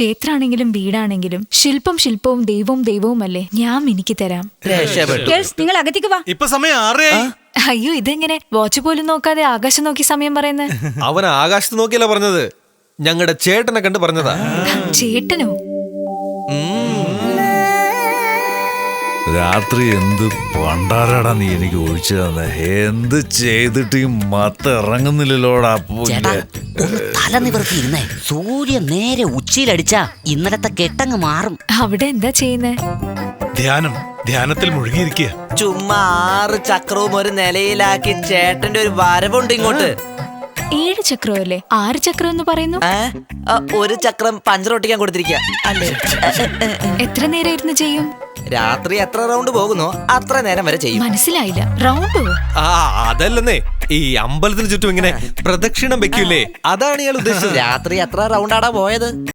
ക്ഷേത്രാണെങ്കിലും വീടാണെങ്കിലും ശില്പം ശില്പവും ദൈവവും ദൈവവുമല്ലേ. ഞാൻ മിനിക്ക് തരാം. നിങ്ങൾ അകത്തേക്ക് വാ. ഇപ്പൊ സമയം 6. അയ്യോ, ഇതെങ്ങനെ വാച്ച് പോലും നോക്കാതെ ആകാശം നോക്കി സമയം പറയുന്നത്? അവൻ ആകാശത്ത് നോക്കിയല്ല പറഞ്ഞത്, ഞങ്ങളുടെ ചേട്ടനെ കണ്ട് പറഞ്ഞതാ. ചേട്ടനോ? രാത്രി എന്ത് പണ്ടാരാടാ നീ എനിക്ക് ഒഴിച്ചു തന്നെ. എന്ത് ചെയ്തിട്ട് ഈ മത്ത് ഇറങ്ങുന്നില്ലല്ലോടാ. തല നിവർത്തി ഇരുന്നേ. സൂര്യൻ നേരെ ഉച്ചയിലടിച്ചാ ഇന്നലത്തെ കെട്ടങ്ങ് മാറും. അവിടെ എന്താ ചെയ്യുന്നേ? ധ്യാനത്തിൽ മുഴുകിയിരിക്കുക. ചുമ്മാ 6 ചക്രവും ഒരു നിലയിലാക്കി ചേട്ടന്റെ ഒരു വരവുണ്ട് ഇങ്ങോട്ട്. 7 ചക്രമല്ലേ? 6 ചക്രം എന്ന് പറയുന്നു. ഒരു ചക്രം പഞ്ചർ ഒട്ടിക്കാൻ കൊടുത്തിരിക്കുക അല്ലേ? എത്ര നേരം ഇരുന്ന് ചെയ്യും? രാത്രി എത്ര റൗണ്ട് പോകുന്നോ അത്ര നേരം വരെ ചെയ്യും. മനസ്സിലായില്ല. റൗണ്ടോ? അതല്ലെന്നേ, ഈ അമ്പലത്തിന് ചുറ്റും ഇങ്ങനെ പ്രദക്ഷിണം വെക്കൂലേ, അതാണ് ഇയാൾ ഉദ്ദേശിച്ചത്. രാത്രി എത്ര റൗണ്ടാടാ പോയത്?